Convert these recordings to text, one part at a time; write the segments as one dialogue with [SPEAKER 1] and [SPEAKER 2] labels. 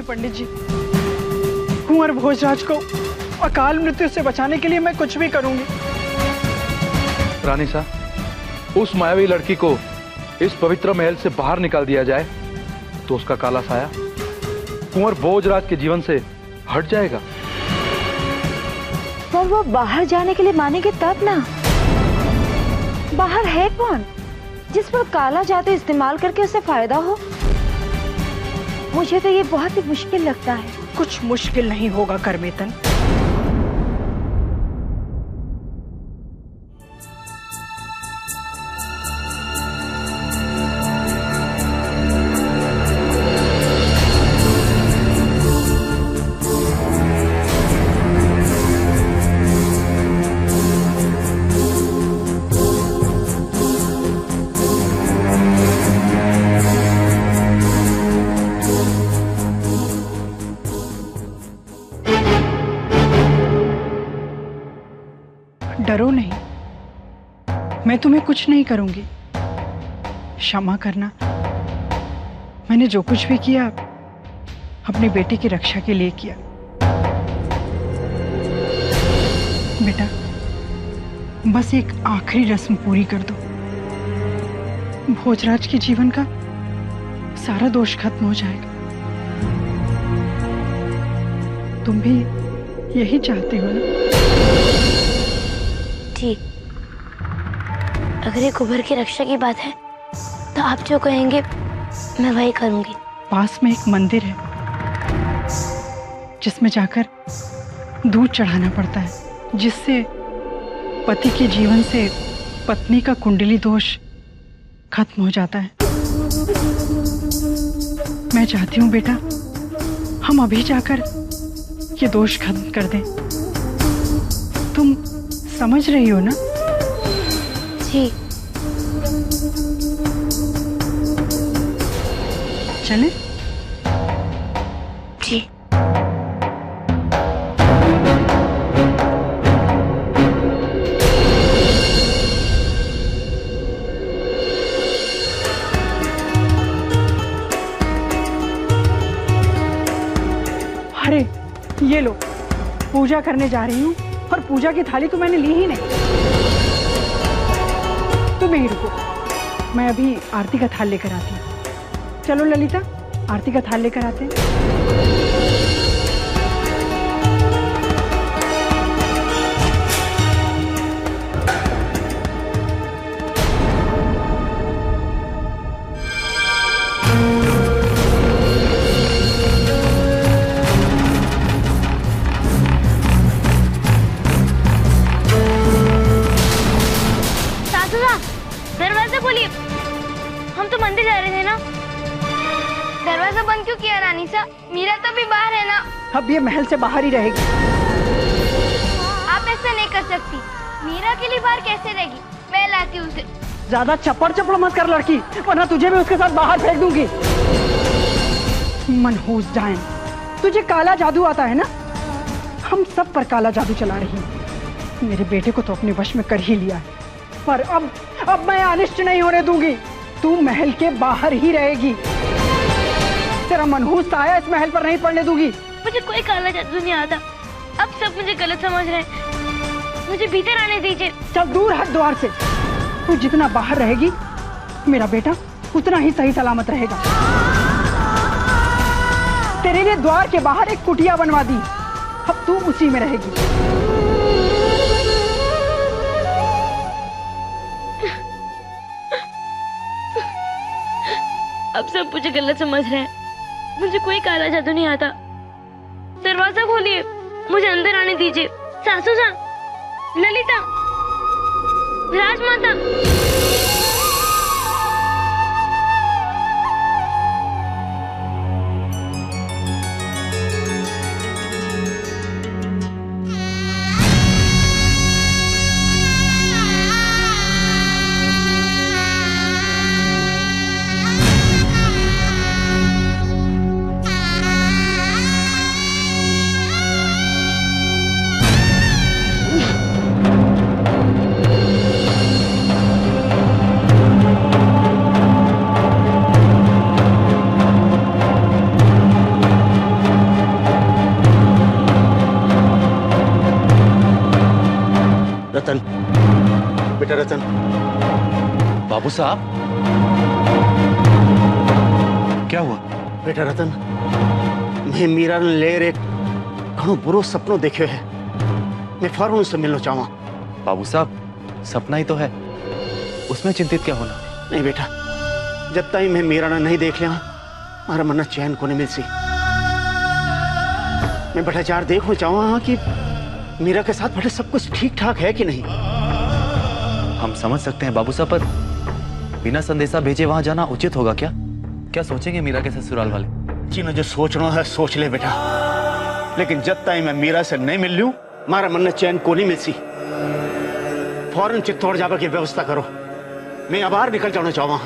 [SPEAKER 1] पंडित जी। कुंवर भोजराज को अकाल मृत्यु से बचाने के लिए मैं कुछ भी करूंगी।
[SPEAKER 2] रानी साहब, उस मायावी लड़की को इस पवित्र महल से बाहर निकाल दिया जाए तो उसका काला साया कुंवर भोजराज के जीवन से हट जाएगा।
[SPEAKER 3] पर वो बाहर जाने के लिए मानेंगे तब ना। बाहर है कौन जिस पर काला जादू इस्तेमाल करके उसे फायदा हो? मुझे तो ये बहुत ही मुश्किल लगता है।
[SPEAKER 1] कुछ मुश्किल नहीं होगा करमेतन। डरो नहीं, मैं तुम्हें कुछ नहीं करूंगी। क्षमा करना, मैंने जो कुछ भी किया अपनी बेटी की रक्षा के लिए किया। बेटा, बस एक आखिरी रस्म पूरी कर दो, भोजराज के जीवन का सारा दोष खत्म हो जाएगा। तुम भी यही चाहते हो ना?
[SPEAKER 4] ठीक, अगर ये कुंवर की रक्षा की बात है तो आप जो कहेंगे मैं वही करूंगी।
[SPEAKER 1] पास में एक मंदिर है जिसमें जाकर दूध चढ़ाना पड़ता है, जिससे पति के जीवन से पत्नी का कुंडली दोष खत्म हो जाता है। मैं चाहती हूँ बेटा, हम अभी जाकर ये दोष खत्म कर दें। तुम समझ रही हो ना?
[SPEAKER 4] जी।
[SPEAKER 1] चले?
[SPEAKER 4] जी।
[SPEAKER 1] अरे ये लो, पूजा करने जा रही हूँ और पूजा की थाली तो मैंने ली ही नहीं। तुम यहीं रुको, मैं अभी आरती का थाल लेकर आती हूँ। चलो ललिता, आरती का थाल लेकर आते हैं।
[SPEAKER 4] दरवाजा खोलिए, हम तो मंदिर जा रहे थे ना। दरवाजा बंद क्यों किया रानी साहब? मीरा तो भी बाहर है ना।
[SPEAKER 1] अब ये महल से बाहर ही रहेगी।
[SPEAKER 4] आप ऐसा नहीं कर सकती। मीरा के लिए बाहर कैसे रहेगी? मैं लाती हूँ उसे।
[SPEAKER 1] ज्यादा चप्पड़ चप्पड़ मत कर लड़की, वरना तुझे भी उसके साथ बाहर फेंक दूंगी। मनहूस जाएं, तुझे काला जादू आता है ना? हम सब पर काला जादू चला रही है। मेरे बेटे को तो अपने वश में कर ही लिया है, पर अब मैं अनिष्ट नहीं होने दूंगी। तू महल के बाहर ही रहेगी। तेरा मनहूस साया इस महल पर नहीं पड़ने दूंगी।
[SPEAKER 4] मुझे कोई काला जादू नहीं आता। अब सब मुझे गलत समझ रहे हैं। मुझे भीतर आने दीजिए।
[SPEAKER 1] चल दूर हट द्वार से। तू जितना बाहर रहेगी मेरा बेटा उतना ही सही सलामत रहेगा। तेरे लिए द्वार के बाहर एक कुटिया बनवा दी, अब तू उसी में रहेगी।
[SPEAKER 4] अब सब मुझे गलत समझ रहे हैं। मुझे कोई काला जादू नहीं आता। दरवाजा खोलिए, मुझे अंदर आने दीजिए। सासू सा, ललिता, राजमाता।
[SPEAKER 5] बाबू साहब, क्या हुआ?
[SPEAKER 6] बेटा रतन, मैं मीरा ने लेर एक घणो बुरो सपनों देखे है। मैं फौरन उससे मिलना चाहूँ।
[SPEAKER 5] बाबू साहब, सपना ही तो है, उसमें चिंतित क्या होना?
[SPEAKER 6] नहीं बेटा, जब तक मैं मीरा ने नहीं देख लिया हमारा मन चैन को नहीं मिल सी। मैं बेटा चार देखना चाहूँ कि मीरा के साथ बेटा सब कुछ ठीक ठाक है कि नहीं।
[SPEAKER 5] हम समझ सकते हैं बाबू साहब, पर बिना संदेशा भेजे वहां जाना उचित होगा क्या? क्या सोचेंगे मीरा के ससुराल वाले?
[SPEAKER 6] जिन्हें जो सोचना है सोच ले बेटा, लेकिन जब तक मैं मीरा से नहीं मिल लूं हमारा मन चैन को नहीं मिल सी। फौरन चित्तौड़ जाकर की व्यवस्था करो, मैं अब बाहर निकल जाना चाहूँ।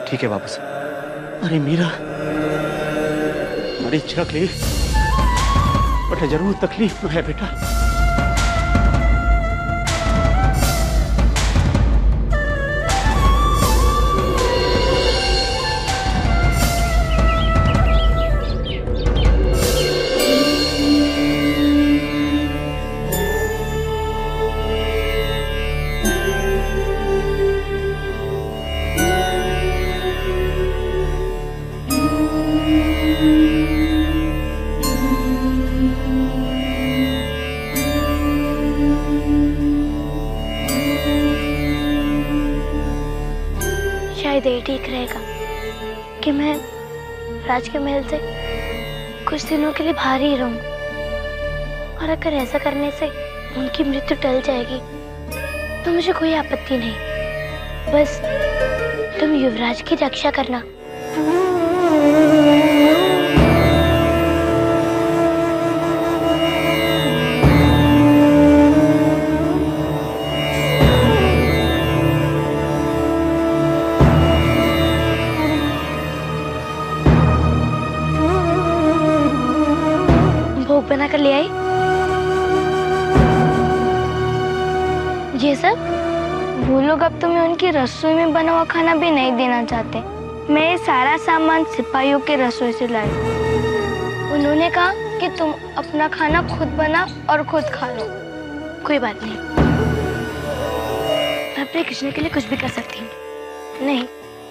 [SPEAKER 5] ठीक है बाबू साहब।
[SPEAKER 6] अरे मीरा, बड़ी तकलीफ बेटा, जरूर तकलीफ में है बेटा।
[SPEAKER 4] शायद ये ठीक रहेगा कि मैं राज के महल से कुछ दिनों के लिए बाहर ही रहूं, और अगर ऐसा करने से उनकी मृत्यु टल जाएगी तो मुझे कोई आपत्ति नहीं। बस तुम युवराज की रक्षा करना। भोग बना कर ले आई। ये सब वो लोग अब तुम्हें उनकी रसोई में बना हुआ खाना भी नहीं देना चाहते। मैं सारा सामान सिपाहियों के रसोई से लाई। उन्होंने कहा कि तुम अपना खाना खुद बना और खुद खा लो। कोई बात नहीं, मैं अपने कृष्ण के लिए कुछ भी कर सकती हूँ। नहीं,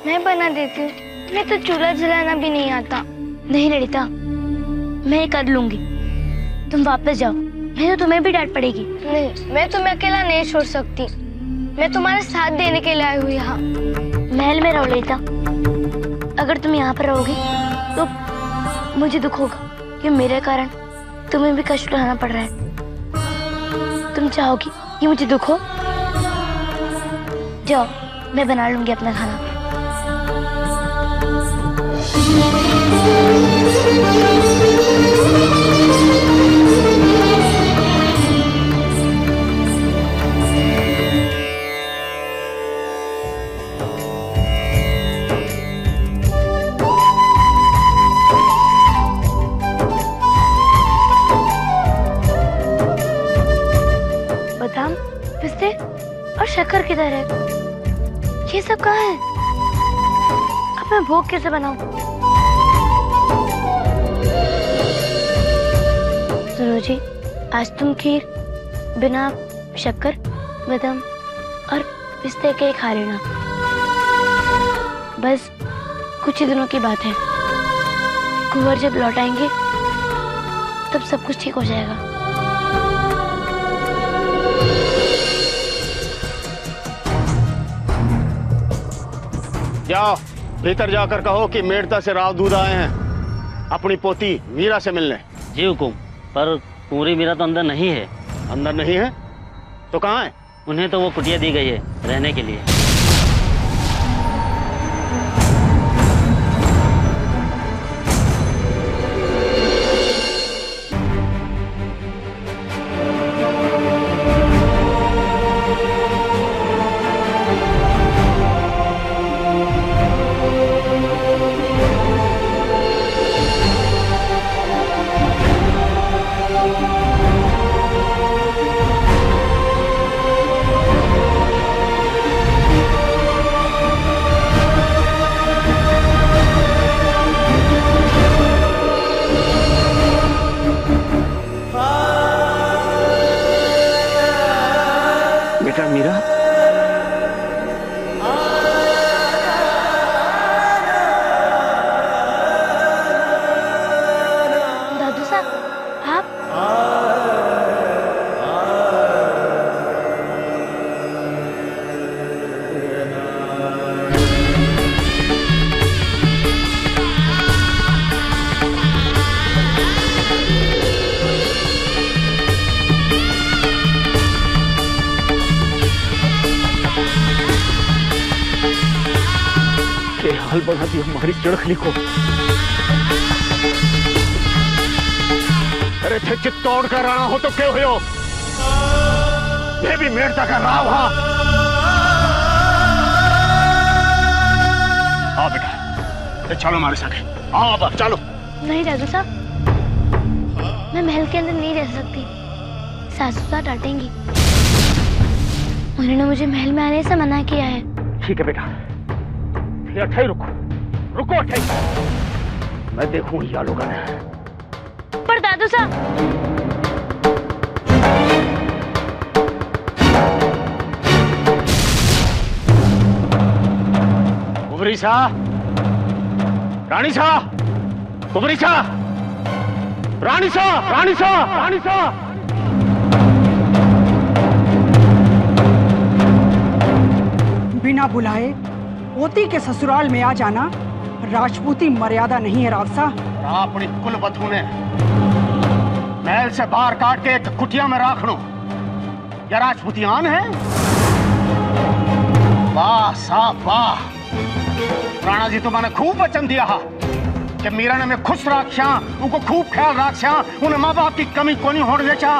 [SPEAKER 4] मैं बना देती हूँ। मैं तो चूल्हा जलाना भी नहीं आता। नहीं ललिता, मैं कर लूंगी। तुम वापस जाओ, नहीं तो तुम्हें भी डांट पड़ेगी। नहीं, मैं तुम्हें अकेला नहीं छोड़ सकती। मैं तुम्हारे साथ देने के लिए आई हूँ यहाँ। महल में रहो ललिता। अगर तुम यहाँ पर रहोगी तो मुझे दुख होगा कि मेरे कारण तुम्हें भी कष्ट उठाना पड़ रहा है। तुम चाहोगी कि मुझे दुख हो? जाओ, मैं बना लूंगी अपना खाना। बादाम, पिस्ते और शक्कर किधर है? ये सब कहाँ है? अब मैं भोग कैसे बनाऊं? सुनो जी, आज तुम खीर बिना शक्कर, बादाम और पिस्ते के खा लेना। बस कुछ ही दिनों की बात है। कुंवर जब लौट आएंगे तब सब कुछ ठीक हो जाएगा।
[SPEAKER 6] जाओ, भीतर जाकर कहो कि मेड़ता से राव दूध आए हैं अपनी पोती मीरा से मिलने।
[SPEAKER 7] जी हुकुम, पर कुंवरी मीरा तो अंदर नहीं है।
[SPEAKER 6] अंदर नहीं है तो कहाँ है?
[SPEAKER 7] उन्हें तो वो कुटिया दी गई है रहने के लिए।
[SPEAKER 6] के हाल बना दिया हमारी चड़खली को। अरे थे चित्तौड़ का राणा हो तो क्यों हो, ये भी मेड़ता का राव। हाँ आओ बेटा, चलो हमारे साथ। आओ अब चलो।
[SPEAKER 4] नहीं दादू साहब, मैं महल के अंदर नहीं रह सकती, सासू साथ डांटेंगी। उन्होंने मुझे महल में आने से मना किया है।
[SPEAKER 6] ठीक है बेटा, फिर अठाई रुको, रुको अठाई, मैं देखूं या लोग आने।
[SPEAKER 4] पर दादू साहब,
[SPEAKER 6] कुबरी शाह, रानी शाह, कुबरी शाह, रानी शाह, रानी शाह, रानी शाह।
[SPEAKER 1] बिना बुलाए पोती के ससुराल में आ जाना राजपूती मर्यादा नहीं है राव साहब।
[SPEAKER 6] अपनी कुल बधू ने महल से बाहर काट के एक कुटिया में रख लो, क्या राजपूतियान है? वाह साहब वाह, राणा जी तुम्हारे खूब वचन दिया कि मीरा ने मैं खुश रक्षा, उनको खूब ख्याल रक्षा, उन्हें माँ बाप की कमी को नहीं होने देचा।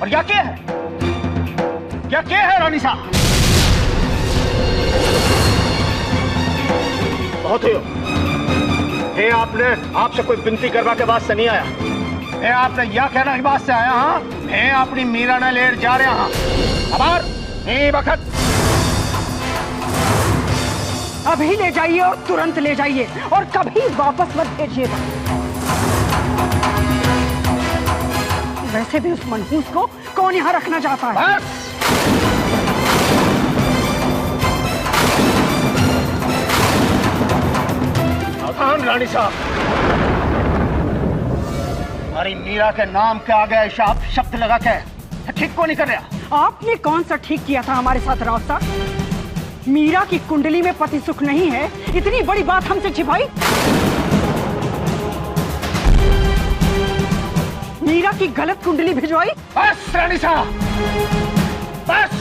[SPEAKER 6] और क्या है, क्या है रानी साहब? बहुत ही है, आपसे कोई विनती करवा के बाद से नहीं आया है, आपने यह कहना के बाद से आया। हाँ है, अपनी मीरा ने लेट जा रहे हैं अबार नहीं वक्त।
[SPEAKER 1] अभी ले जाइए और तुरंत ले जाइए और कभी वापस मत भेजिएगा। वैसे भी उस मनहूस को कौन यहाँ रखना चाहता है?
[SPEAKER 6] रानी साहब, हमारी मीरा के नाम के आगे शब्द लगा के ठीक को नहीं कर रहा।
[SPEAKER 1] आपने कौन सा ठीक किया था हमारे साथ राव साहब? मीरा की कुंडली में पति सुख नहीं है, इतनी बड़ी बात हमसे छिपाई। मीरा की गलत कुंडली भिजवाई।
[SPEAKER 6] बस रानी साहब बस,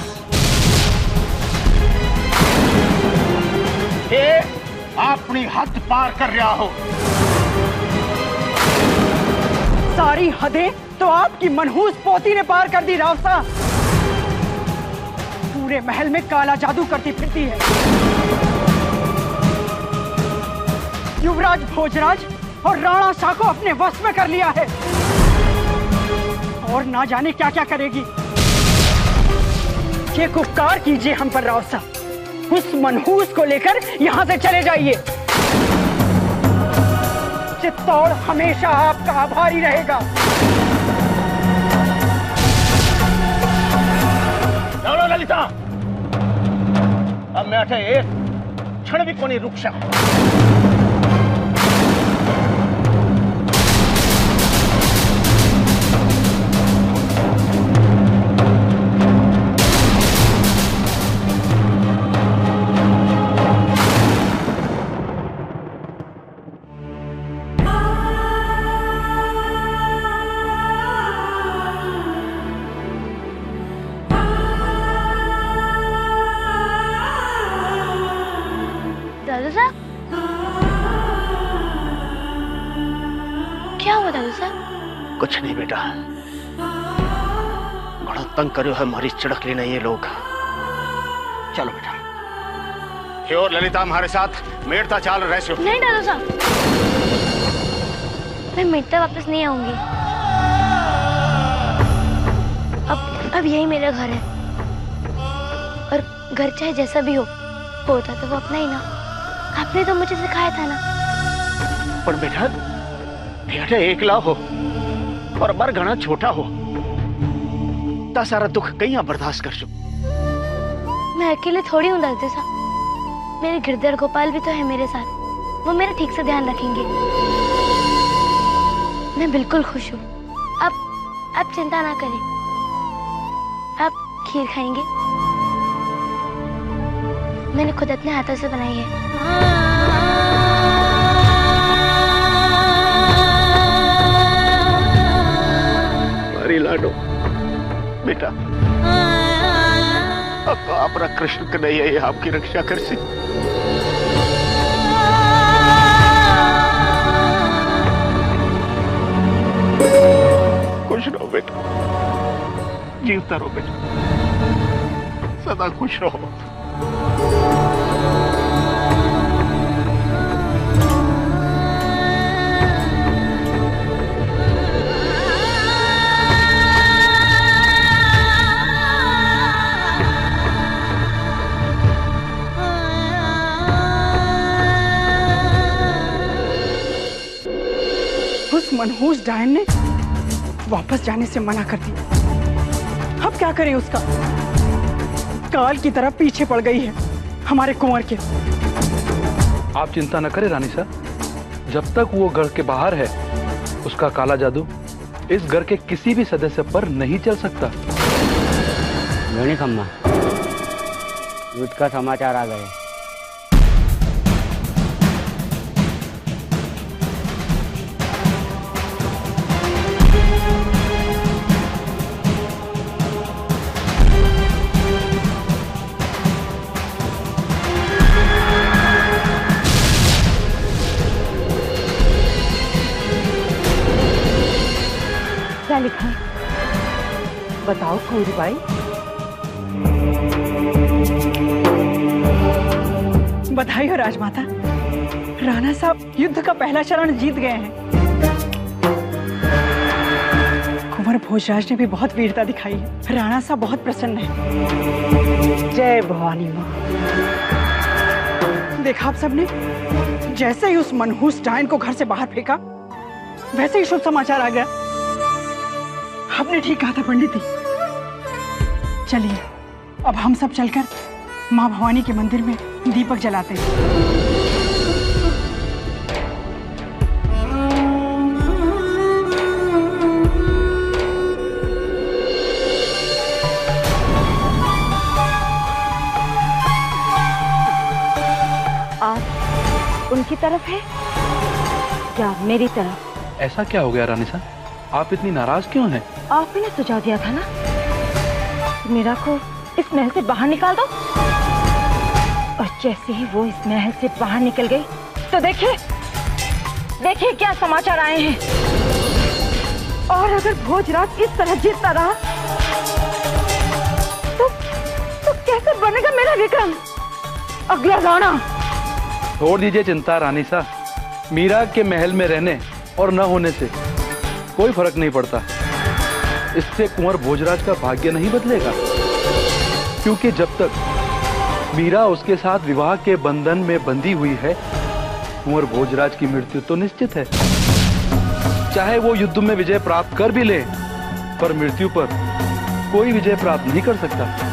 [SPEAKER 6] ये अपनी हद पार कर रहा हो।
[SPEAKER 1] सारी हदें तो आपकी मनहूस पोती ने पार कर दी राव साहब। पूरे महल में काला जादू करती फिरती है। युवराज भोजराज और राणा शाह को अपने वश में कर लिया है और ना जाने क्या क्या करेगी। ये उपकार कीजिए हम पर राव साहब, उस मनहूस को लेकर यहां से चले जाइए। चित्तौड़ हमेशा आपका आभारी रहेगा।
[SPEAKER 6] चलो ललिता, अब मैं अठे एक क्षण भी कोनी रुक सकता।
[SPEAKER 4] दादू साहब, क्या हुआ दादू साहब?
[SPEAKER 6] कुछ नहीं बेटा, बड़ा तंग करे है हमारी चड़क लेना ये लोग। चलो बेटा, ये और ललिता हमारे साथ मेड़ता चाल रहे हो।
[SPEAKER 4] नहीं दादू साहब, मैं मेड़ता वापस नहीं आऊंगी। अब यही मेरा घर है और घर चाहे जैसा भी होता तो वो अपना ही ना। आपने तो मुझे सिखाया था ना।
[SPEAKER 6] पर बेटा बेटा एकला हो और बर घना छोटा हो, ता सारा दुख कहीं बर्दाश्त कर चुक।
[SPEAKER 4] मैं अकेले थोड़ी हूँ दादू साहब, मेरे गिरधर गोपाल भी तो है मेरे साथ, वो मेरा ठीक से ध्यान रखेंगे। मैं बिल्कुल खुश हूँ। आप चिंता ना करें। आप खीर खाएंगे? मैंने खुद अपने हाथों से बनाई है।
[SPEAKER 6] हमारी लाडो बेटा, अब अपना कृष्ण कन्हैया आपकी रक्षा कर सी। जीवता रहो बेटा, सदा खुश रहो।
[SPEAKER 1] उस मनहूस डायन ने वापस जाने से मना कर दिया। अब क्या करें? उसका काल की तरह पीछे पड़ गई है हमारे कुंवर के।
[SPEAKER 2] आप चिंता न करें रानी साहब, जब तक वो घर के बाहर है उसका काला जादू इस घर के किसी भी सदस्य पर नहीं चल सकता।
[SPEAKER 8] गणित अम्मा, युद्ध का समाचार आ गए।
[SPEAKER 3] क्या लिखा है? बताओ कुंवरी बाई।
[SPEAKER 1] बधाई हो राजमाता, राणा साहब युद्ध का पहला चरण जीत गए हैं। कुंवर भोजराज ने भी बहुत वीरता दिखाई है। राणा साहब बहुत प्रसन्न है। जय भवानी माँ। देखा आप सबने, जैसे ही उस मनहूस डायन को घर से बाहर फेंका वैसे ही शुभ समाचार आ गया। आपने ठीक कहा था पंडित जी। चलिए अब हम सब चलकर माँ भवानी के मंदिर में दीपक जलाते हैं।
[SPEAKER 3] आप उनकी तरफ है या मेरी तरफ?
[SPEAKER 2] ऐसा क्या हो गया रानी साहब, आप इतनी नाराज क्यों हैं?
[SPEAKER 3] आपने ने सुझाव दिया था ना, मीरा को इस महल से बाहर निकाल दो। और जैसे ही वो इस महल से बाहर निकल गई तो देखिए देखिए क्या समाचार आए हैं। और अगर भोजराज इस तरह जीतता रहा तो कैसे बनेगा मेरा विक्रम, अगला राणा?
[SPEAKER 2] छोड़ दीजिए चिंता रानी साहब, मीरा के महल में रहने और न होने से कोई फर्क नहीं पड़ता। इससे कुंवर भोजराज का भाग्य नहीं बदलेगा, क्योंकि जब तक मीरा उसके साथ विवाह के बंधन में बंधी हुई है कुंवर भोजराज की मृत्यु तो निश्चित है। चाहे वो युद्ध में विजय प्राप्त कर भी ले, पर मृत्यु पर कोई विजय प्राप्त नहीं कर सकता।